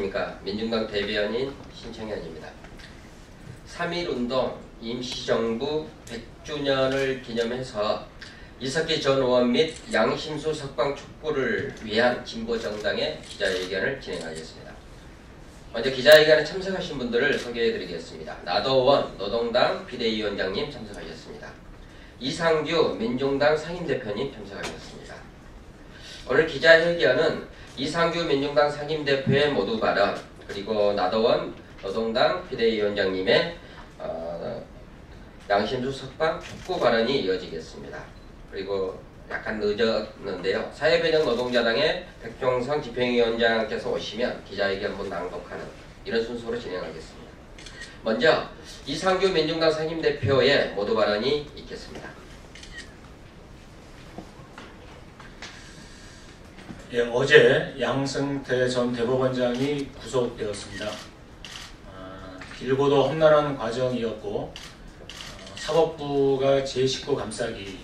안녕하십니까. 민중당 대변인 신청현입니다. 3.1운동 임시정부 100주년을 기념해서 이석기 전 의원 및 양심수 석방 촉구를 위한 진보정당의 기자회견을 진행하겠습니다. 먼저 기자회견에 참석하신 분들을 소개해드리겠습니다. 나도원 노동당 비대위원장님 참석하셨습니다. 이상규 민중당 상임대표님 참석하셨습니다. 오늘 기자회견은 이상규 민중당 상임대표의 모두 발언, 그리고 나도원 노동당 비대위원장님의 양심수 석방 촉구 발언이 이어지겠습니다. 그리고 약간 늦었는데요. 사회변형 노동자당의 백종성 집행위원장께서 오시면 기자회견문 낭독하는 이런 순서로 진행하겠습니다. 먼저 이상규 민중당 상임대표의 모두 발언이 있겠습니다. 예, 어제 양승태 전 대법원장이 구속되었습니다. 길고도 험난한 과정이었고 사법부가 제19 감싸기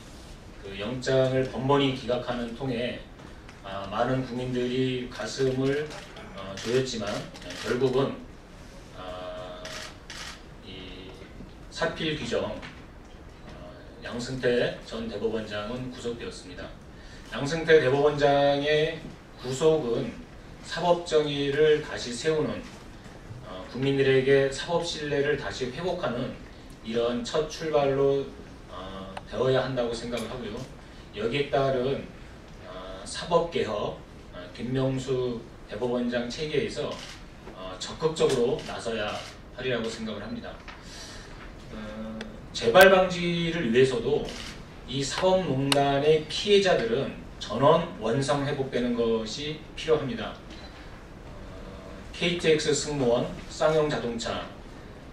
그 영장을 번번이 기각하는 통에 많은 국민들이 가슴을 조였지만 결국은 이 사필 규정 양승태 전 대법원장은 구속되었습니다. 양승태 대법원장의 구속은 사법정의를 다시 세우는 국민들에게 사법 신뢰를 다시 회복하는 이런 첫 출발로 되어야 한다고 생각을 하고요. 여기에 따른 사법개혁, 김명수 대법원장 체계에서 적극적으로 나서야 하리라고 생각을 합니다. 재발 방지를 위해서도 이 사법농단의 피해자들은 전원 원상 회복되는 것이 필요합니다. KTX 승무원, 쌍용자동차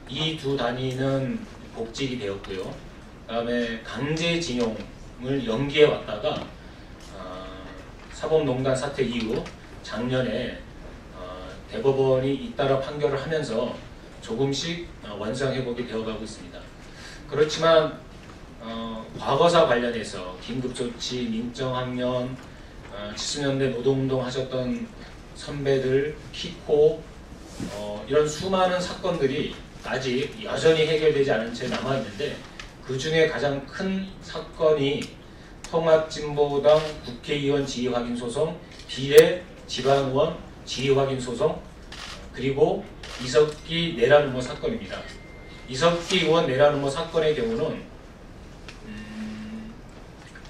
이 두 단위는 복직이 되었고요. 그 다음에 강제징용을 연기해 왔다가 사법농단 사태 이후 작년에 대법원이 잇따라 판결을 하면서 조금씩 원상 회복이 되어가고 있습니다. 그렇지만 과거사 관련해서 긴급조치, 민정학년, 70년대 노동운동 하셨던 선배들, 키코 이런 수많은 사건들이 아직 여전히 해결되지 않은 채 남아있는데 그 중에 가장 큰 사건이 통합진보당 국회의원 지휘확인소송, 비례 지방의원 지휘확인소송, 그리고 이석기 내란 음모 사건입니다. 이석기 의원 내란 음모 사건의 경우는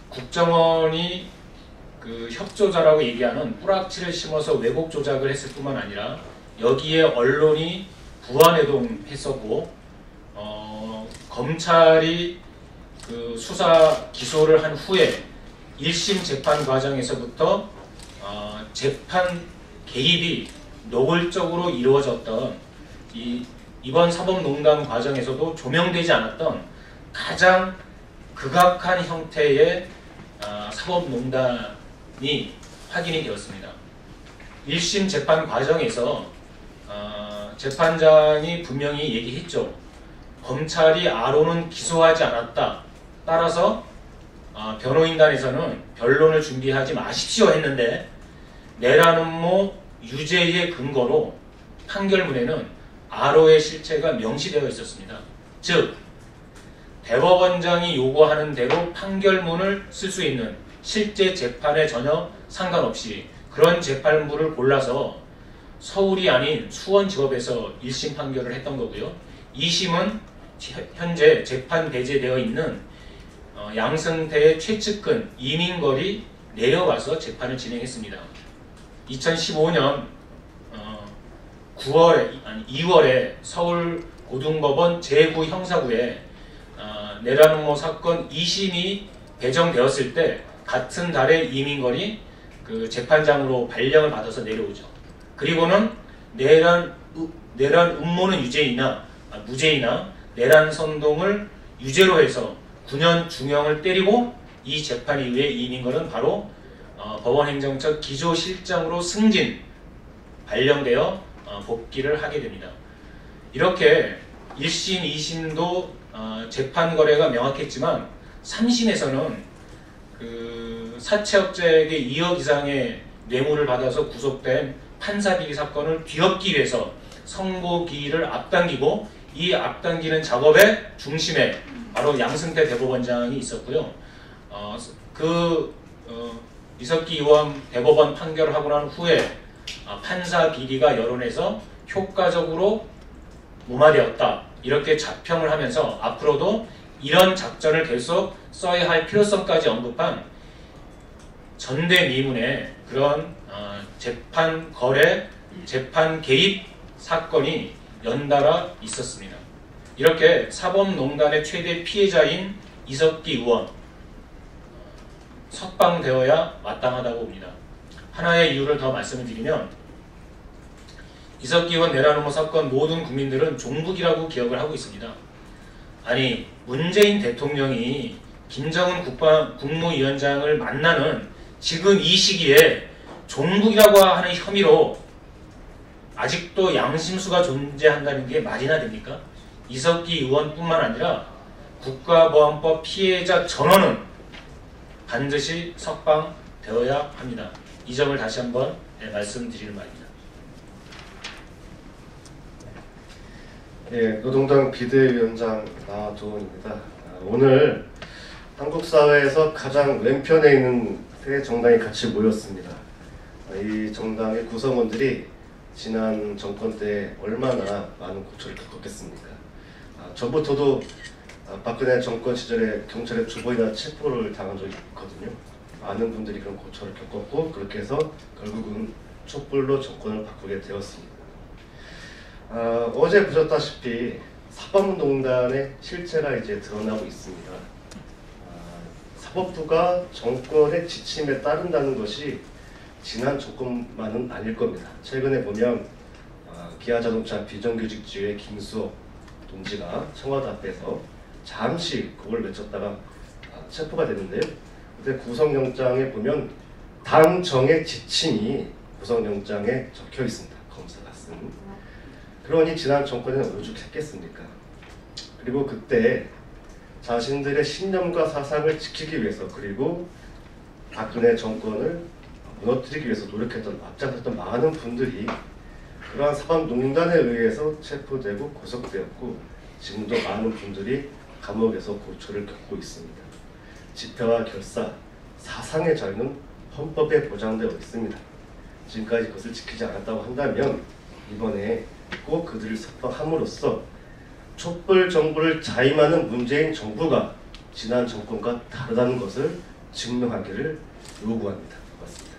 국정원이 그 협조자라고 얘기하는 뿌락치를 심어서 왜곡 조작을 했을 뿐만 아니라 여기에 언론이 부안해동했었고 검찰이 그 수사 기소를 한 후에 1심 재판 과정에서부터 재판 개입이 노골적으로 이루어졌던 이번 사법농단 과정에서도 조명되지 않았던 가장 극악한 형태의 사법농단이 확인이 되었습니다. 1심 재판 과정에서 재판장이 분명히 얘기했죠. 검찰이 아로는 기소하지 않았다. 따라서 변호인단에서는 변론을 준비하지 마십시오 했는데 내란 음모 유죄의 근거로 판결문에는 아로의 실체가 명시되어 있었습니다. 즉 대법원장이 요구하는 대로 판결문을 쓸 수 있는 실제 재판에 전혀 상관없이 그런 재판부를 골라서 서울이 아닌 수원지법에서 1심 판결을 했던 거고요. 2심은 현재 재판 배제되어 있는 양승태의 최측근 이민걸이 내려가서 재판을 진행했습니다. 2015년 2월에 서울고등법원 제9형사구에 내란 음모 사건 2심이 배정되었을 때 같은 달에 이민걸이 그 재판장으로 발령을 받아서 내려오죠. 그리고는 내란 음모는 무죄이나 내란 선동을 유죄로 해서 9년 중형을 때리고 이 재판 이후에 이민걸은 바로 법원행정처 기조실장으로 승진 발령되어 복귀를 하게 됩니다. 이렇게 1심, 2심도 재판 거래가 명확했지만 3심에서는 그 사채업자에게 2억 이상의 뇌물을 받아서 구속된 판사비리 사건을 뒤엎기 위해서 선고기일을 앞당기고, 이 앞당기는 작업의 중심에 바로 양승태 대법원장이 있었고요. 이석기 의원 대법원 판결을 하고 난 후에 판사 비리가 여론에서 효과적으로 무마되었다, 이렇게 자평을 하면서 앞으로도 이런 작전을 계속 써야 할 필요성까지 언급한 전대미문의 그런 재판 거래, 재판 개입 사건이 연달아 있었습니다. 이렇게 사법농단의 최대 피해자인 이석기 의원 석방되어야 마땅하다고 봅니다. 하나의 이유를 더 말씀을 드리면, 이석기 의원 내란 음모 사건 모든 국민들은 종북이라고 기억을 하고 있습니다. 아니, 문재인 대통령이 김정은 국무위원장을 만나는 지금 이 시기에 종북이라고 하는 혐의로 아직도 양심수가 존재한다는 게 말이나 됩니까? 이석기 의원뿐만 아니라 국가보안법 피해자 전원은 반드시 석방되어야 합니다. 이 점을 다시 한번 말씀드리는 말입니다. 예, 노동당 비대위원장 나도입니다. 오늘 한국 사회에서 가장 왼편에 있는 세 정당이 같이 모였습니다. 이 정당의 구성원들이 지난 정권 때 얼마나 많은 고초를 겪었겠습니까? 저부터도 박근혜 정권 시절에 경찰의 주범이나 체포를 당한 적이 있거든요. 많은 분들이 그런 고초를 겪었고, 그렇게 해서 결국은 촛불로 정권을 바꾸게 되었습니다. 어제 보셨다시피 사법농단의 실체가 이제 드러나고 있습니다. 사법부가 정권의 지침에 따른다는 것이 지난 정권만은 아닐 겁니다. 최근에 보면 기아자동차 비정규직주의 김수업 동지가 청와대 앞에서 잠시 그걸 외쳤다가 체포가 됐는데요. 근데 구속영장에 보면 당정의 지침이 구속영장에 적혀 있습니다. 검사가 쓴. 그러니 지난 정권에는 오죽했겠습니까? 그리고 그때 자신들의 신념과 사상을 지키기 위해서, 그리고 박근혜 정권을 무너뜨리기 위해서 노력했던, 앞장섰던 많은 분들이 그러한 사법농단에 의해서 체포되고 구속되었고, 지금도 많은 분들이 감옥에서 고초를 겪고 있습니다. 집회와 결사, 사상의 자유는 헌법에 보장되어 있습니다. 지금까지 그것을 지키지 않았다고 한다면 이번에 꼭 그들을 석방함으로써 촛불 정부를 자임하는 문재인 정부가 지난 정권과 다르다는 것을 증명하기를 요구합니다. 고맙습니다.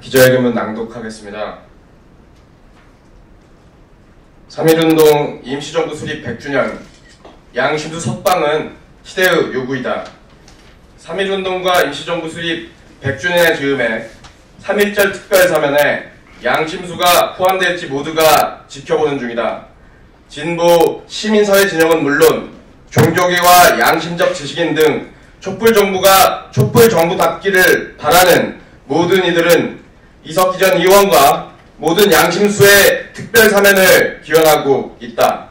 기자회견문 낭독하겠습니다. 3.1운동 임시정부 수립 100주년, 양심수 석방은 시대의 요구이다. 3.1운동과 임시정부 수립 100주년의 즈음에 3.1절 특별사면에 양심수가 포함될지 모두가 지켜보는 중이다. 진보 시민사회 진영은 물론 종교계와 양심적 지식인 등 촛불정부가 촛불정부답기를 바라는 모든 이들은 이석기 전 의원과 모든 양심수의 특별사면을 기원하고 있다.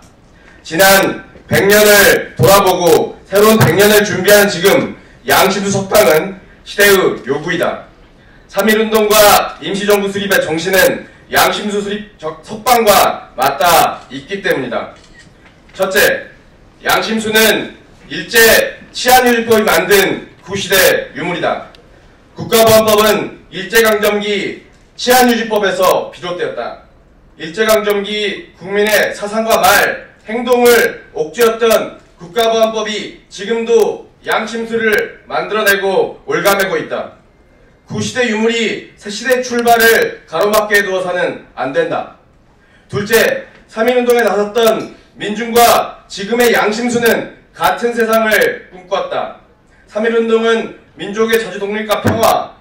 지난 100년을 돌아보고 새로운 100년을 준비하는 지금 양심수 석방은 시대의 요구이다. 3.1운동과 임시정부 수립의 정신은 양심수 수립 석방과 맞닿아 있기 때문이다. 첫째, 양심수는 일제 치안유지법이 만든 구시대 유물이다. 국가보안법은 일제강점기 치안유지법에서 비롯되었다. 일제강점기 국민의 사상과 말, 행동을 옥죄었던 국가보안법이 지금도 양심수를 만들어내고 올가매고 있다. 구시대 유물이 새시대 출발을 가로막게 두어서는 안 된다. 둘째, 3.1운동에 나섰던 민중과 지금의 양심수는 같은 세상을 꿈꿨다. 3.1운동은 민족의 자주독립과 평화,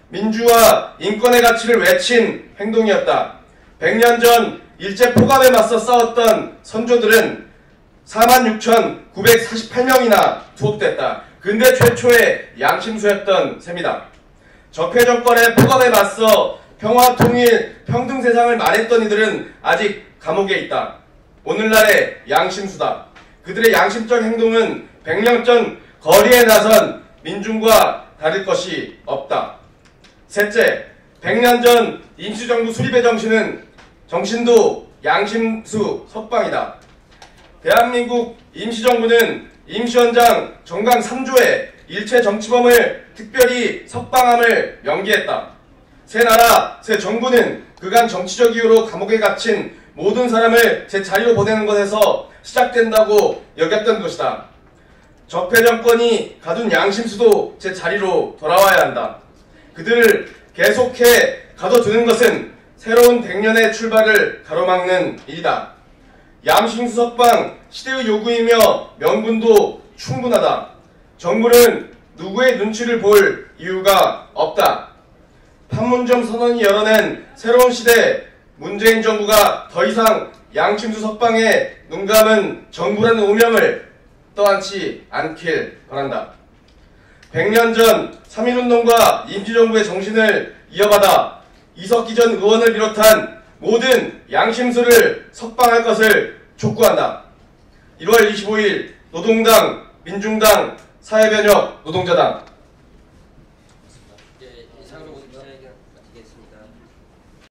민주화, 인권의 가치를 외친 행동이었다. 100년 전 일제 포갑에 맞서 싸웠던 선조들은 46,948명이나 투옥됐다. 근대 최초의 양심수였던 셈이다. 적폐 정권의 폭압에 맞서 평화, 통일, 평등 세상을 말했던 이들은 아직 감옥에 있다. 오늘날의 양심수다. 그들의 양심적 행동은 100년 전 거리에 나선 민중과 다를 것이 없다. 셋째, 100년 전 임시정부 수립의 정신도 양심수 석방이다. 대한민국 임시정부는 임시원장 정강 3조에 일체 정치범을 특별히 석방함을 명기했다. 새 나라, 새 정부는 그간 정치적 이유로 감옥에 갇힌 모든 사람을 제 자리로 보내는 것에서 시작된다고 여겼던 것이다. 적폐 정권이 가둔 양심수도 제 자리로 돌아와야 한다. 그들을 계속해 가둬두는 것은 새로운 100년의 출발을 가로막는 일이다. 양심수 석방 시대의 요구이며 명분도 충분하다. 정부는 누구의 눈치를 볼 이유가 없다. 판문점 선언이 열어낸 새로운 시대, 문재인 정부가 더 이상 양심수 석방에 눈감은 정부라는 오명을 떠안지 않길 바란다. 100년 전 3.1운동과 임시정부의 정신을 이어받아 이석기 전 의원을 비롯한 모든 양심수를 석방할 것을 촉구한다. 1월 25일 노동당, 민중당, 사회변혁, 노동자당